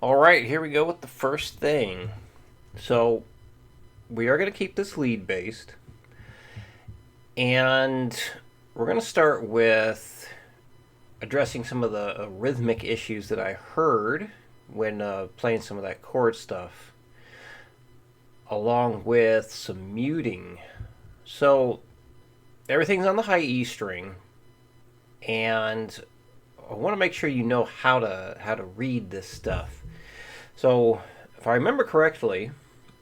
All right, here we go with the first thing. So, we are going to keep this lead based, and we're going to start with addressing some of the rhythmic issues that I heard when playing some of that chord stuff, along with some muting. So, everything's on the high E string, and I want to make sure you know how to read this stuff. So, if I remember correctly,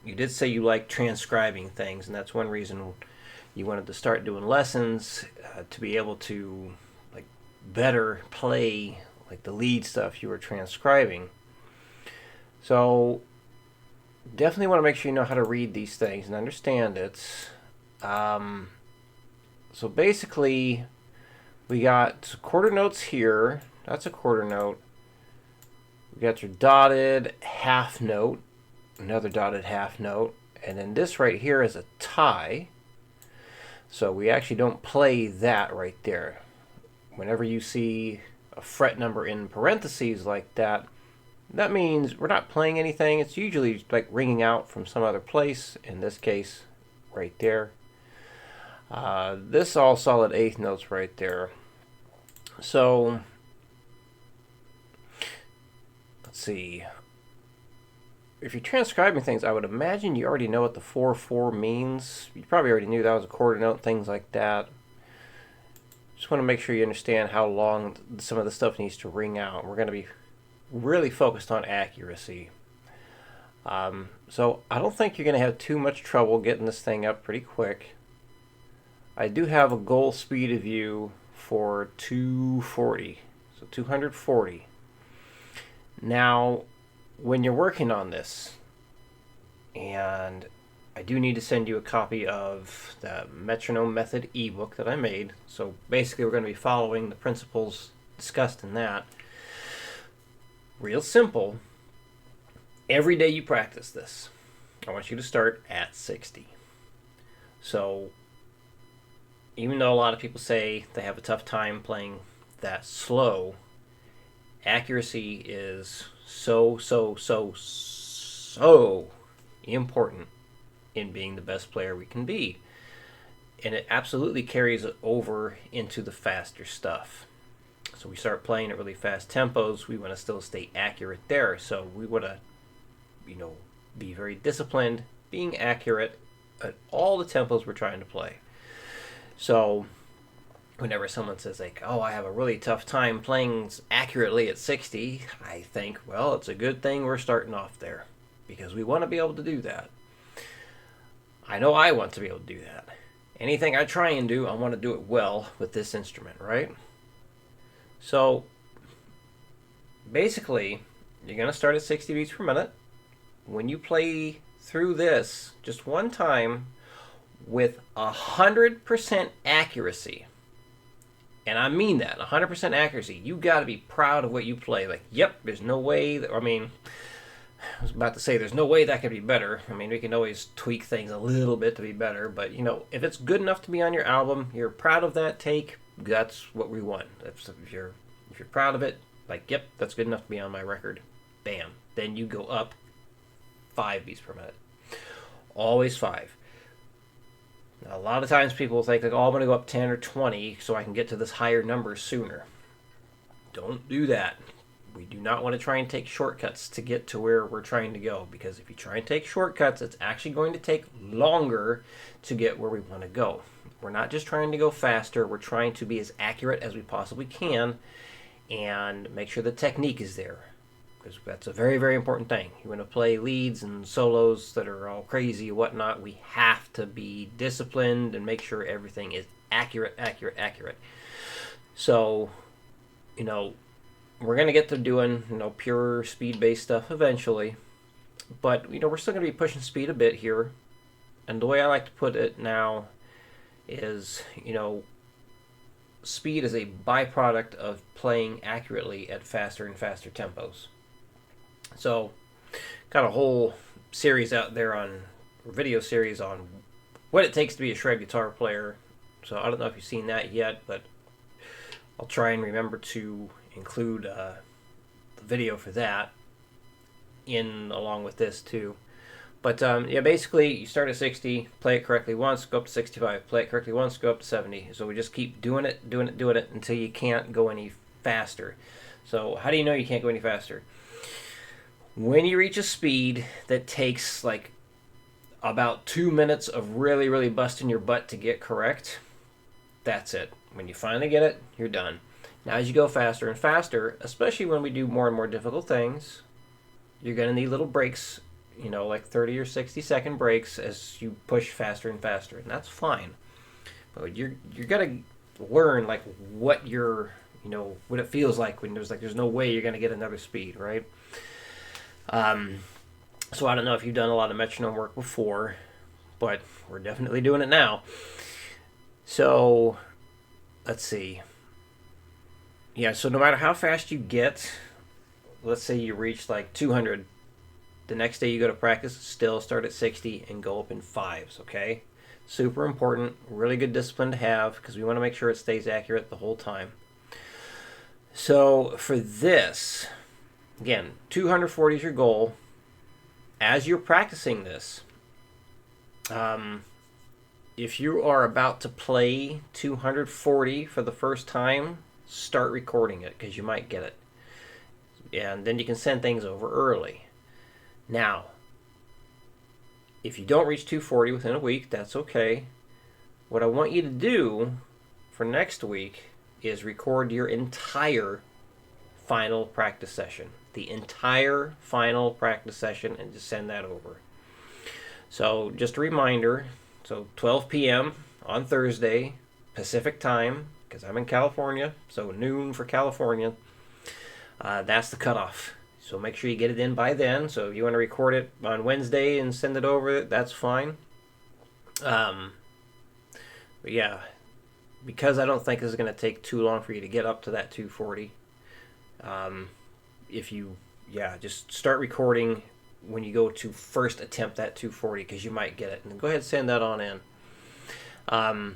you did say you like transcribing things, and that's one reason you wanted to start doing lessons to be able to like better play like the lead stuff you were transcribing. So definitely want to make sure you know how to read these things and understand it. Um, so basically, we got quarter notes here. That's a quarter note. We got your dotted half note, another dotted half note, and then this right here is a tie. So we actually don't play that right there. Whenever you see a fret number in parentheses like that, that means we're not playing anything. It's usually like ringing out from some other place. In this case, right there. This all solid eighth notes right there. So let's see. If you're transcribing things, I would imagine you already know what the 4/4 means. You probably already knew that was a quarter note, things like that. Just want to make sure you understand how long some of the stuff needs to ring out. We're going to be really focused on accuracy. So I don't think you're going to have too much trouble getting this thing up pretty quick. I do have a goal speed of you for 240, so 240. Now, when you're working on this, and I do need to send you a copy of the Metronome Method ebook that I made. So basically, we're going to be following the principles discussed in that. Real simple. Every day you practice this, I want you to start at 60. So even though a lot of people say they have a tough time playing that slow, accuracy is so important in being the best player we can be. And it absolutely carries it over into the faster stuff. So we start playing at really fast tempos, we want to still stay accurate there. So we want to, be very disciplined, being accurate at all the tempos we're trying to play. So whenever someone says like, "Oh, I have a really tough time playing accurately at 60," I think, well, it's a good thing we're starting off there because we want to be able to do that. I know I want to be able to do that. Anything I try and do, I want to do it well with this instrument, right? So basically, you're going to start at 60 beats per minute. When you play through this just one time with 100% accuracy, and I mean that, 100% accuracy, you got to be proud of what you play. Like, yep, there's no way that, I was about to say there's no way that could be better. I mean, we can always tweak things a little bit to be better, but if it's good enough to be on your album, you're proud of that take, that's what we want. If you're proud of it, like, yep, that's good enough to be on my record. Bam. Then you go up 5 beats per minute. Always 5. Now, a lot of times people think like, "Oh, I'm going to go up 10 or 20 so I can get to this higher number sooner." Don't do that. We do not want to try and take shortcuts to get to where we're trying to go, because if you try and take shortcuts, it's actually going to take longer to get where we want to go. We're not just trying to go faster, we're trying to be as accurate as we possibly can and make sure the technique is there, because that's a very, very important thing. You want to play leads and solos that are all crazy and whatnot, we have to be disciplined and make sure everything is accurate. So, we're going to get to doing, pure speed-based stuff eventually. But, we're still going to be pushing speed a bit here. And the way I like to put it now is, speed is a byproduct of playing accurately at faster and faster tempos. So, got a whole series out there on, video series on what it takes to be a shred guitar player. So I don't know if you've seen that yet, but I'll try and remember to include the video for that. in along with this too. But yeah, basically you start at 60, play it correctly once, go up to 65, play it correctly once, go up to 70. So we just keep doing it until you can't go any faster. So how do you know you can't go any faster? When you reach a speed that takes like about 2 minutes of really, really busting your butt to get correct, that's it. When you finally get it, you're done. Now as you go faster and faster, especially when we do more and more difficult things, you're going to need little breaks, like 30 or 60-second breaks as you push faster and faster, and that's fine. But you're going to learn like what what it feels like when there's no way you're going to get another speed, right? So I don't know if you've done a lot of metronome work before, but we're definitely doing it now. So let's see. Yeah, so no matter how fast you get, let's say you reach like 200, the next day you go to practice, still start at 60 and go up in fives, okay? Super important, really good discipline to have because we want to make sure it stays accurate the whole time. So for this, again, 240 is your goal. As you're practicing this, if you are about to play 240 for the first time, start recording it because you might get it. And then you can send things over early. Now, if you don't reach 240 within a week, that's okay. What I want you to do for next week is record your entire final practice session. The entire final practice session, and just send that over. So just a reminder, so 12 p.m. on Thursday, Pacific time, because I'm in California, so noon for California. That's the cutoff. So make sure you get it in by then. So if you want to record it on Wednesday and send it over, that's fine. But yeah, because I don't think this is going to take too long for you to get up to that 240. Just start recording when you go to first attempt that 240 because you might get it. And go ahead and send that on in. But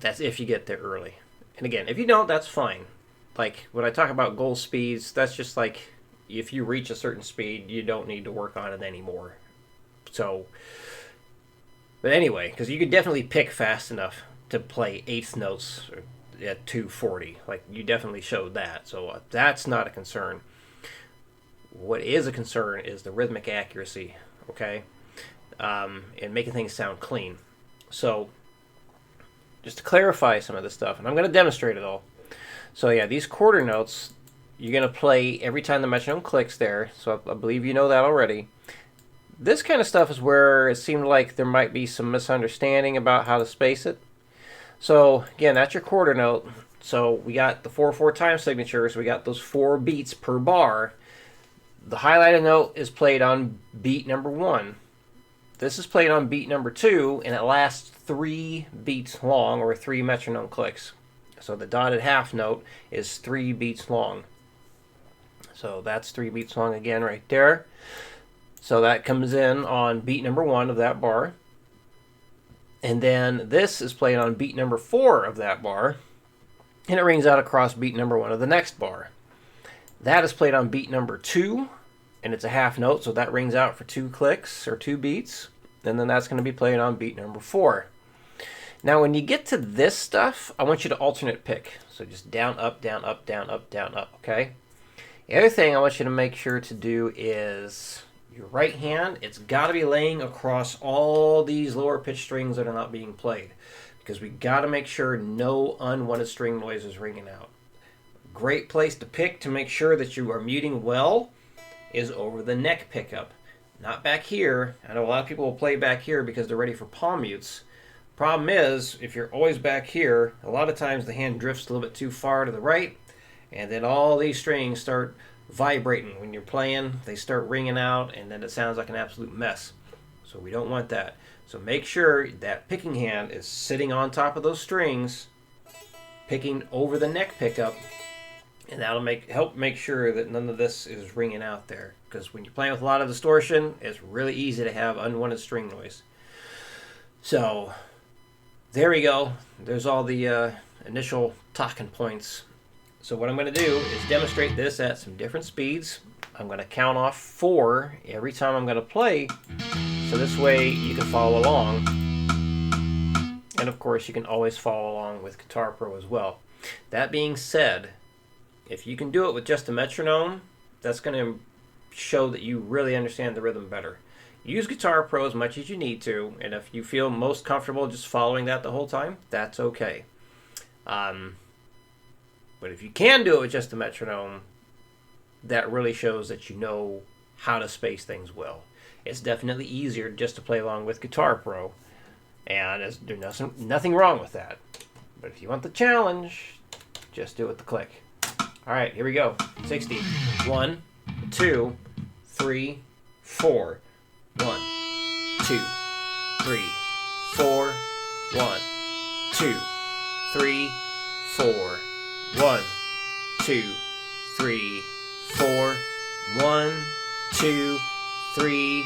that's if you get there early. And again, if you don't, that's fine. Like when I talk about goal speeds, that's just like if you reach a certain speed, you don't need to work on it anymore. So, but anyway, because you could definitely pick fast enough to play eighth notes at 240. Like you definitely showed that. So that's not a concern. What is a concern is the rhythmic accuracy, okay? And making things sound clean. So just to clarify some of this stuff, and I'm going to demonstrate it all. So yeah, these quarter notes, you're going to play every time the metronome clicks there. So I believe you know that already. This kind of stuff is where it seemed like there might be some misunderstanding about how to space it. So again, that's your quarter note. So we got the 4/4 time signature, so we got those 4 beats per bar. The highlighted note is played on beat number 1. This is played on beat number 2, and it lasts 3 beats long, or 3 metronome clicks. So the dotted half note is 3 beats long. So that's 3 beats long again right there. So that comes in on beat number 1 of that bar. And then this is played on beat number 4 of that bar. And it rings out across beat number 1 of the next bar. That is played on beat number 2. And it's a half note, so that rings out for 2 clicks or 2 beats. And then that's going to be played on beat number 4. Now when you get to this stuff, I want you to alternate pick. So just down, up, down, up, down, up, down, up, okay? The other thing I want you to make sure to do is your right hand, it's got to be laying across all these lower pitch strings that are not being played. Because we got to make sure no unwanted string noise is ringing out. Great place to pick to make sure that you are muting well is over the neck pickup. Not back here. I know a lot of people will play back here because they're ready for palm mutes. Problem is, if you're always back here, a lot of times the hand drifts a little bit too far to the right, and then all these strings start vibrating when you're playing. They start ringing out, and then it sounds like an absolute mess. So we don't want that. So make sure that picking hand is sitting on top of those strings, picking over the neck pickup, and that'll help make sure that none of this is ringing out there. Because when you're playing with a lot of distortion, it's really easy to have unwanted string noise. So there we go. There's all the initial talking points. So what I'm going to do is demonstrate this at some different speeds. I'm going to count off 4 every time I'm going to play, so this way you can follow along. And of course, you can always follow along with Guitar Pro as well. That being said, if you can do it with just a metronome, that's going to show that you really understand the rhythm better. Use Guitar Pro as much as you need to, and if you feel most comfortable just following that the whole time, that's okay. But if you can do it with just a metronome, that really shows that you know how to space things well. It's definitely easier just to play along with Guitar Pro, and there's nothing wrong with that. But if you want the challenge, just do it with the click. All right, here we go. 60. 1, 2, 3, 4. 1, 2, 3, 4. 1, 2, 3, 4. 1, 2, 3, 4. 1, 2, 3,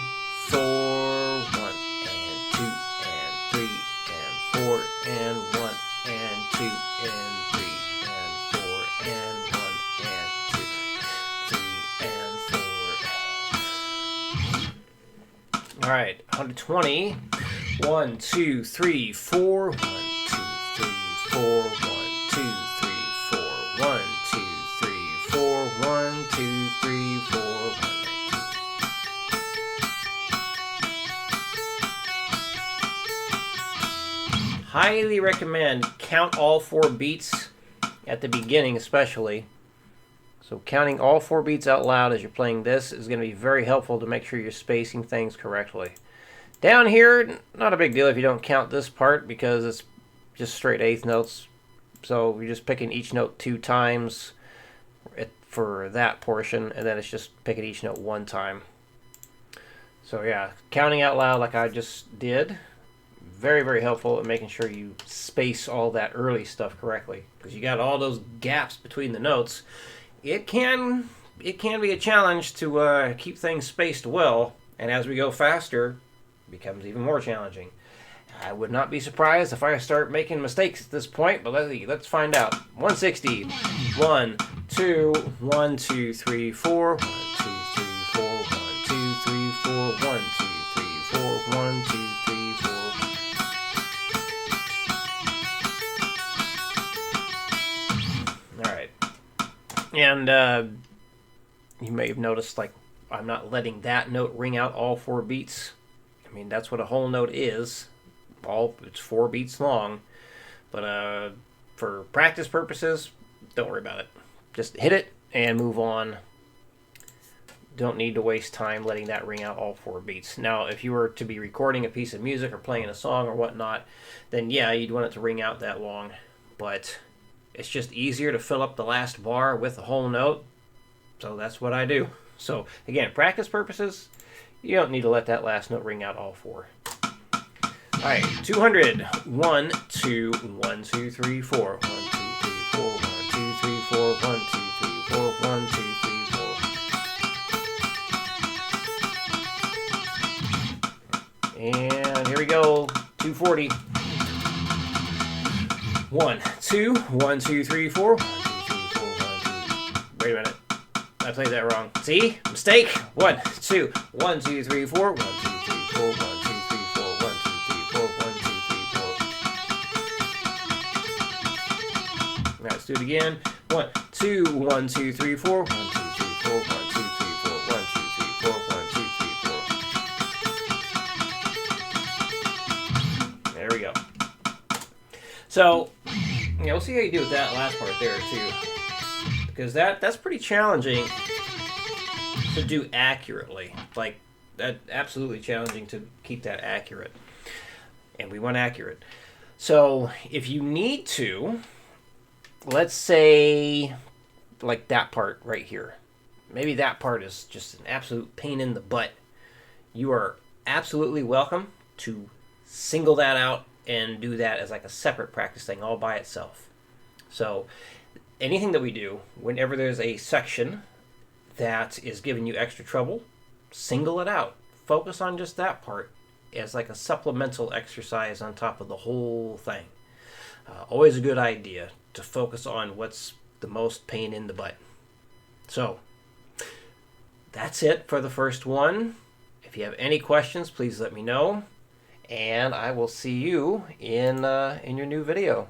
4. 1 and 2 and 3 and 4 and 1 and 2 and 3 and 4 and 1 and 2, 3 and 4. All right, 120. 1, 2, 3, 4. 1, 2, 3, 4. 1, 2, 3, 4. 1, 2, 3, 4. 1, 2, 3, 4. 1. Highly recommend count all 4 beats at the beginning, especially. So counting all 4 beats out loud as you're playing this is going to be very helpful to make sure you're spacing things correctly. Down here, not a big deal if you don't count this part because it's just straight eighth notes. So you're just picking each note 2 times for that portion, and then it's just picking each note 1 time. So yeah, counting out loud like I just did, very, very helpful in making sure you space all that early stuff correctly. Because you got all those gaps between the notes. It can be a challenge to keep things spaced well, and as we go faster, it becomes even more challenging. I would not be surprised if I start making mistakes at this point, but let's find out. 160. 1, 2, 1, 2, 3, 4. 1, 2, 3, 4. 1, 2, 3, 4. 1, 2, 3, 4. 1, 2, 3, 4. All right. And you may have noticed, like, I'm not letting that note ring out all 4 beats. I mean, that's what a whole note is. It's 4 beats long. But for practice purposes, don't worry about it. Just hit it and move on. Don't need to waste time letting that ring out all 4 beats. Now, if you were to be recording a piece of music or playing a song or whatnot, then yeah, you'd want it to ring out that long. But it's just easier to fill up the last bar with a whole note. So that's what I do. So again, practice purposes, you don't need to let that last note ring out all 4. All right, 200. 1, 2, 1, 2, 3, 4. 1, 2, 3, 4. 1, 2, 3, 4. 1, 2, 3, 4. 1, 2, 3, 4. And here we go. 240. 1, 2, 1, 2, 3, 4. 1, 2, 3, 4. 1, 2. Wait a minute. I played that wrong. See? Mistake. 1, 2, 1, 2, 3, 4. 1, 2, 3, 4. 1, 2, 3, 4. 1, 2, 3, 4. 1, 2, 3, 4. Let's do it again. 1, 2, 1, 2, 3, 4. 1, 2, 3, 4. 1, 2, 3, 4. 1, 2, 3, 4. 1, 2, 3, 4. There we go. So, we'll see how you do with that last part there too, because that's pretty challenging to do accurately. Like, that absolutely challenging to keep that accurate, and we want accurate. So if you need to, let's say like that part right here, maybe that part is just an absolute pain in the butt, you are absolutely welcome to single that out and do that as like a separate practice thing all by itself. So anything that we do, whenever there's a section that is giving you extra trouble, single it out. Focus on just that part as like a supplemental exercise on top of the whole thing. Always a good idea to focus on what's the most pain in the butt. So that's it for the first one. If you have any questions, please let me know. And I will see you in your new video.